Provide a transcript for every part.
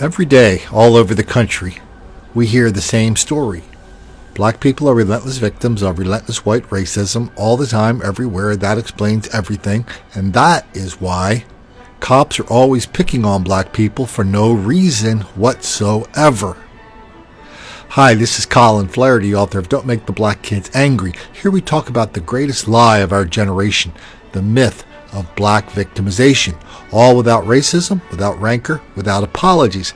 Every day, all over the country, we hear the same story. Black people are relentless victims of relentless white racism all the time, everywhere. That explains everything. And that is why cops are always picking on black people for no reason whatsoever. Hi, this is Colin Flaherty, author of Don't Make the Black Kids Angry. Here we talk about the greatest lie of our generation, the myth of black victimization, all without racism, without rancor, without apologies.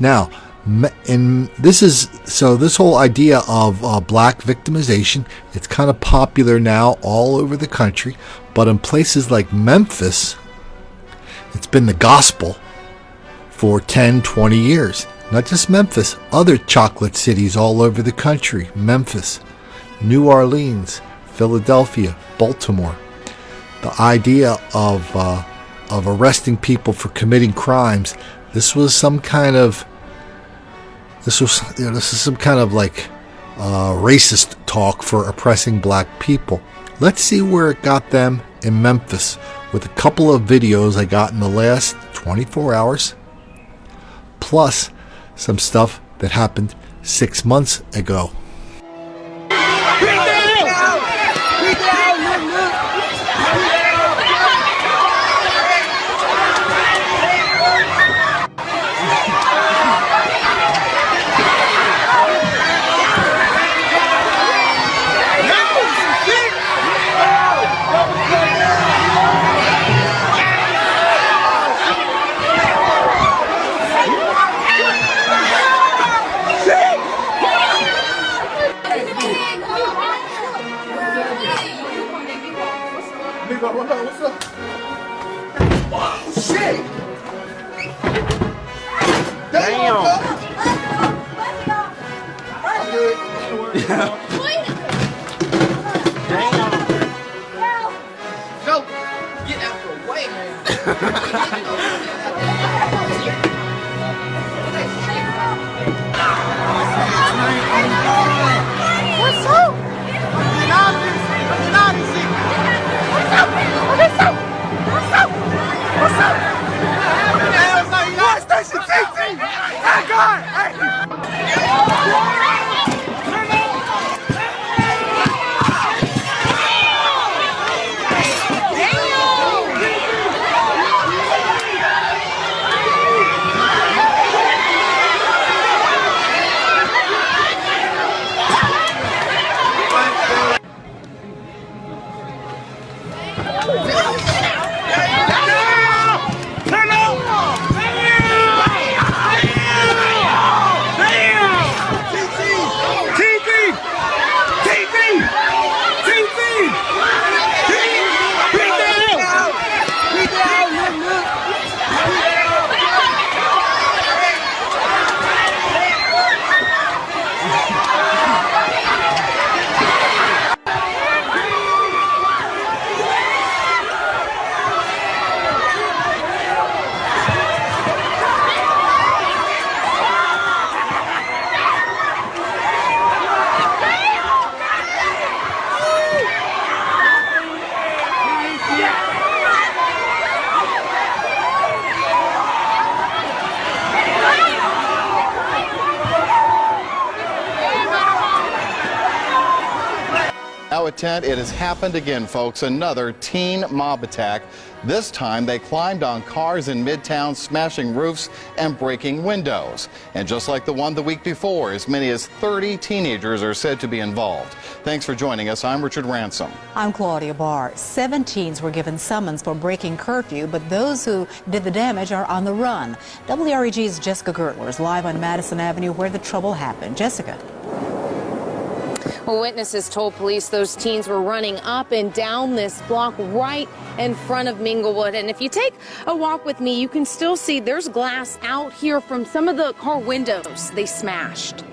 Now, this whole idea of black victimization, it's kind of popular now all over the country, but in places like Memphis, it's been the gospel for 10, 20 years. Not just Memphis, other chocolate cities all over the country. Memphis, New Orleans, Philadelphia, Baltimore. The idea of arresting people for committing crimes, this is some kind of racist talk for oppressing black people. Let's see where it got them in Memphis with a couple of videos I got in the last 24 hours, plus some stuff that happened 6 months ago. What's up? Oh, shit! Damn! I'm good. Yeah. Damn! No! Get out the way, man! What's up? What's up? What the hell is that? What? Station TT! Thank God! Now at 10, it has happened again, folks. Another teen mob attack. This time, they climbed on cars in Midtown, smashing roofs and breaking windows. And just like the one the week before, as many as 30 teenagers are said to be involved. Thanks for joining us. I'm Richard Ransom. I'm Claudia Barr. 7 teens were given summons for breaking curfew, but those who did the damage are on the run. WREG's Jessica Gertler is live on Madison Avenue where the trouble happened. Jessica. Well, witnesses told police those teens were running up and down this block right in front of Minglewood. And if you take a walk with me, you can still see there's glass out here from some of the car windows they smashed.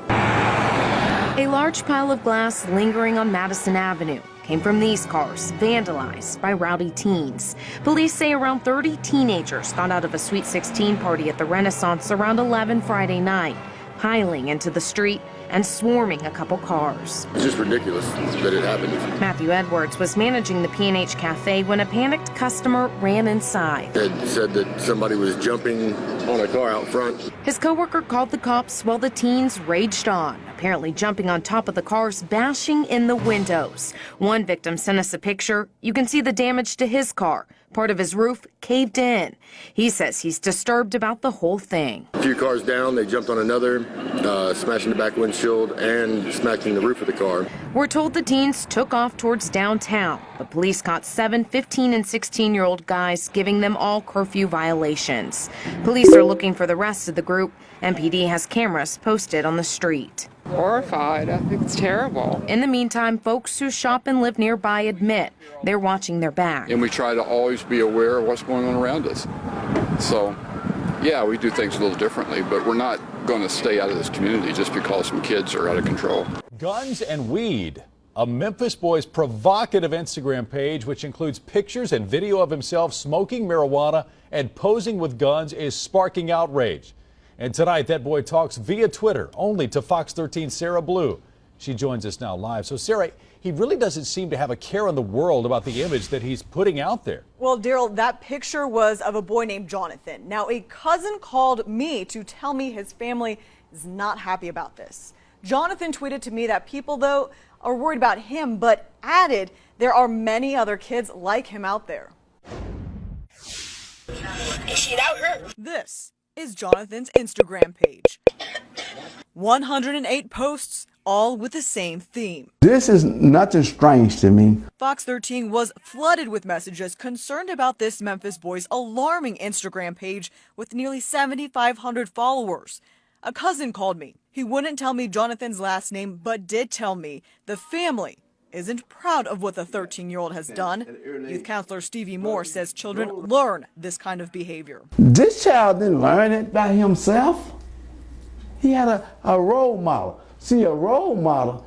A large pile of glass lingering on Madison Avenue came from these cars, vandalized by rowdy teens. Police say around 30 teenagers got out of a Sweet 16 party at the Renaissance around 11 Friday night. piling into the street and swarming a couple cars. It's just ridiculous that it happened. Matthew Edwards was managing the P&H Cafe when a panicked customer ran inside. It said that somebody was jumping on a car out front. His coworker called the cops while the teens raged on, apparently jumping on top of the cars, bashing in the windows. One victim sent us a picture. You can see the damage to his car. Part of his roof caved in. He says he's disturbed about the whole thing. A few cars down, they jumped on another, smashing the back windshield and smashing the roof of the car. We're told the teens took off towards downtown, but police caught 7 15- and 16-year-old guys, giving them all curfew violations. Police are looking for the rest of the group. MPD has cameras posted on the street. Horrified. I think it's terrible. In the meantime, folks who shop and live nearby admit they're watching their back. And we try to always be aware of what's going on around us. So, yeah, we do things a little differently, but we're not going to stay out of this community just because some kids are out of control. Guns and weed. A Memphis boy's provocative Instagram page, which includes pictures and video of himself smoking marijuana and posing with guns, is sparking outrage. And tonight, that boy talks via Twitter, only to Fox 13's Sarah Blue. She joins us now live. So, Sarah, he really doesn't seem to have a care in the world about the image that he's putting out there. Well, Daryl, that picture was of a boy named Jonathan. Now, a cousin called me to tell me his family is not happy about this. Jonathan tweeted to me that people, though, are worried about him, but added there are many other kids like him out there. This is Jonathan's Instagram page. 108 posts, all with the same theme. This is nothing strange to me. Fox 13 was flooded with messages concerned about this Memphis boy's alarming Instagram page with nearly 7,500 followers. A cousin called me. He wouldn't tell me Jonathan's last name, but did tell me the family isn't proud of what the 13-year-old has done. Youth counselor Stevie Moore says children learn this kind of behavior. This child didn't learn it by himself. He had a role model. See, a role model,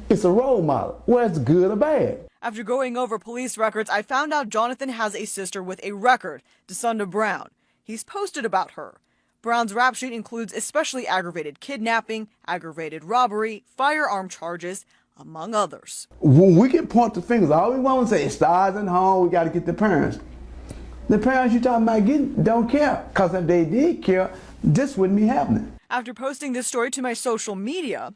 it's a role model, whether it's good or bad. After going over police records, I found out Jonathan has a sister with a record, DeSonda Brown. He's posted about her. Brown's rap sheet includes especially aggravated kidnapping, aggravated robbery, firearm charges, among others. We can point the fingers. All we want to say is stars in home, we got to get the parents. The parents you talking about getting don't care, because if they did care, this wouldn't be happening. After posting this story to my social media,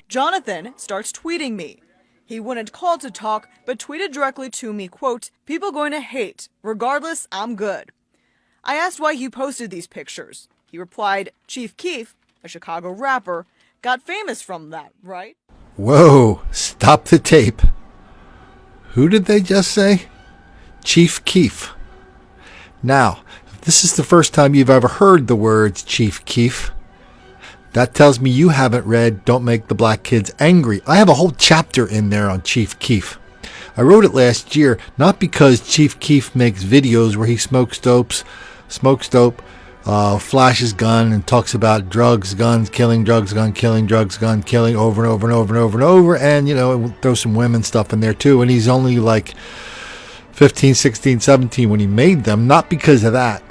Jonathan starts tweeting me. He wouldn't call to talk, but tweeted directly to me, quote, "People going to hate. Regardless, I'm good." I asked why he posted these pictures. He replied, Chief Keef, a Chicago rapper, got famous from that, right? Whoa, stop the tape. Who did they just say? Chief Keef. Now, if this is the first time you've ever heard the words Chief Keef, that tells me you haven't read Don't Make the Black Kids Angry. I have a whole chapter in there on Chief Keef. I wrote it last year, not because Chief Keef makes videos where he smokes dope, flashes gun and talks about drugs, guns, killing, drugs, gun, killing, drugs, gun, killing over and over and over and over and over. And, you know, throw some women stuff in there too. And he's only like 15, 16, 17 when he made them. Not because of that,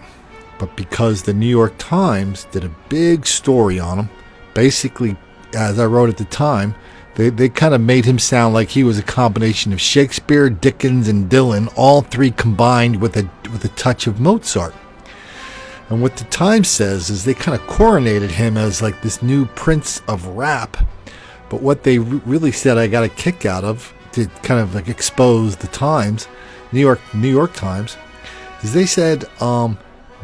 but because the New York Times did a big story on him. Basically, as I wrote at the time, they kind of made him sound like he was a combination of Shakespeare, Dickens, and Dylan, all three combined with a touch of Mozart. And what the Times says is they kind of coronated him as like this new prince of rap. But what they really said I got a kick out of, to kind of like expose the Times, New York Times, is they said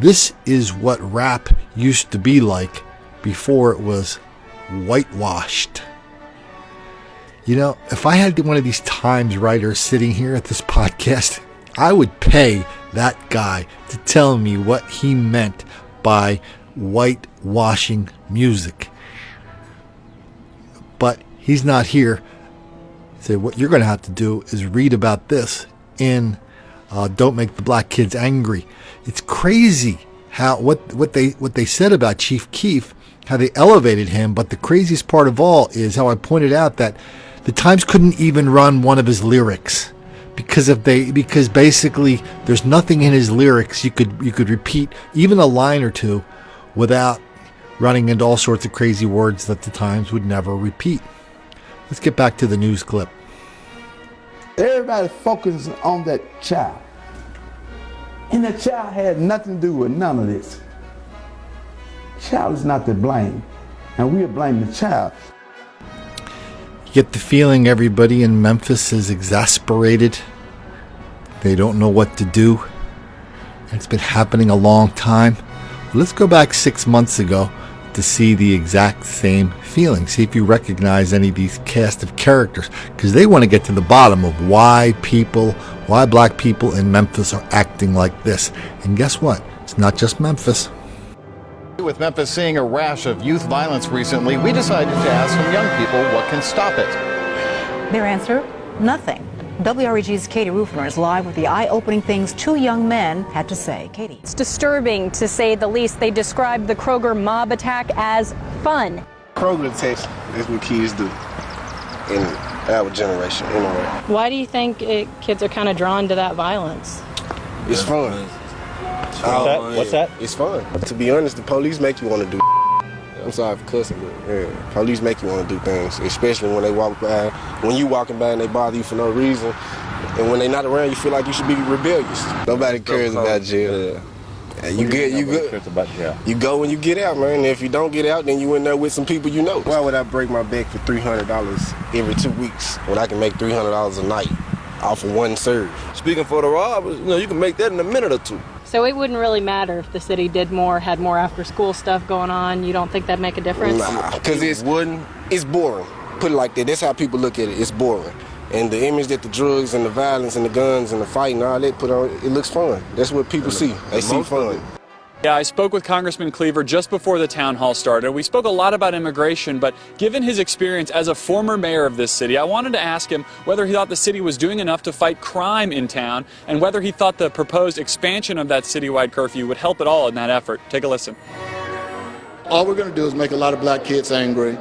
this is what rap used to be like before it was whitewashed. You know, if I had one of these Times writers sitting here at this podcast, I would pay that guy to tell me what he meant by whitewashing music. But he's not here. So what you're going to have to do is read about this in Don't Make the Black Kids Angry. It's crazy how what they said about Chief Keef, how they elevated him. But the craziest part of all is how I pointed out that the Times couldn't even run one of his lyrics. Because basically there's nothing in his lyrics you could repeat even a line or two without running into all sorts of crazy words that the Times would never repeat. Let's get back to the news clip. Everybody focuses on that child. And the child had nothing to do with none of this. Child is not to blame. And we are blaming the child. You get the feeling everybody in Memphis is exasperated. They don't know what to do. It's been happening a long time. Let's go back 6 months ago to see the exact same feeling. See if you recognize any of these cast of characters, because they want to get to the bottom of why black people in Memphis are acting like this. And guess what? It's not just Memphis. With Memphis seeing a rash of youth violence recently, we decided to ask some young people what can stop it. Their answer? Nothing. WREG's Katie Rufner is live with the eye-opening things two young men had to say. Katie. It's disturbing, to say the least. They described the Kroger mob attack as fun. Kroger attacks is what kids do in our generation, anyway. Why do you think kids are kind of drawn to that violence? It's fun. What's that? It's fun. To be honest, the police make you want to do. I'm sorry for cussing, but yeah, police make you want to do things, especially when they walk by. When you walking by and they bother you for no reason, and when they not around, you feel like you should be rebellious. Nobody cares about jail. Yeah. You go when you get out, man. If you don't get out, then you in there with some people you know. Why would I break my back for $300 every 2 weeks when I can make $300 a night off of one surge? Speaking for the robbers, you can make that in a minute or two. So it wouldn't really matter if the city did more, had more after-school stuff going on. You don't think that'd make a difference? Nah, because it's boring. Put it like that. That's how people look at it. It's boring. And the image that the drugs and the violence and the guns and the fighting, all that put on, it looks fun. That's what people see. They see fun. Yeah, I spoke with Congressman Cleaver just before the town hall started. We spoke a lot about immigration, but given his experience as a former mayor of this city, I wanted to ask him whether he thought the city was doing enough to fight crime in town and whether he thought the proposed expansion of that citywide curfew would help at all in that effort. Take a listen. All we're going to do is make a lot of black kids angry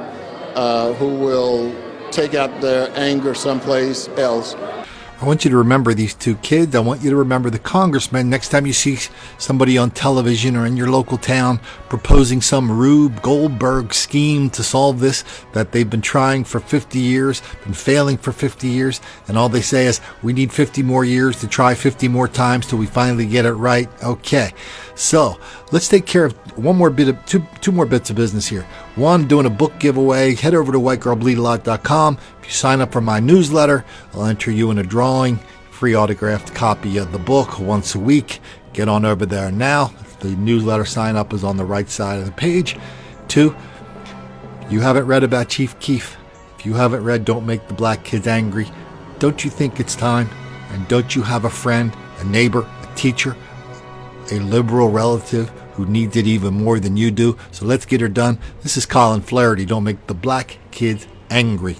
who will take out their anger someplace else. I want you to remember these two kids. I want you to remember the congressman. Next time you see somebody on television or in your local town proposing some Rube Goldberg scheme to solve this that they've been trying for 50 years, been failing for 50 years, and all they say is, we need 50 more years to try 50 more times till we finally get it right. Okay, so let's take care of two more bits of business here. One, doing a book giveaway. Head over to whitegirlbleedalot.com. If you sign up for my newsletter, I'll enter you in a drawing, free autographed copy of the book once a week. Get on over there now. The newsletter sign up is on the right side of the page. 2, you haven't read about Chief Keef. If you haven't read Don't Make the Black Kids Angry, don't you think it's time? And don't you have a friend, a neighbor, a teacher, a liberal relative who needs it even more than you do? So let's get her done. This is Colin Flaherty. Don't make the black kids angry.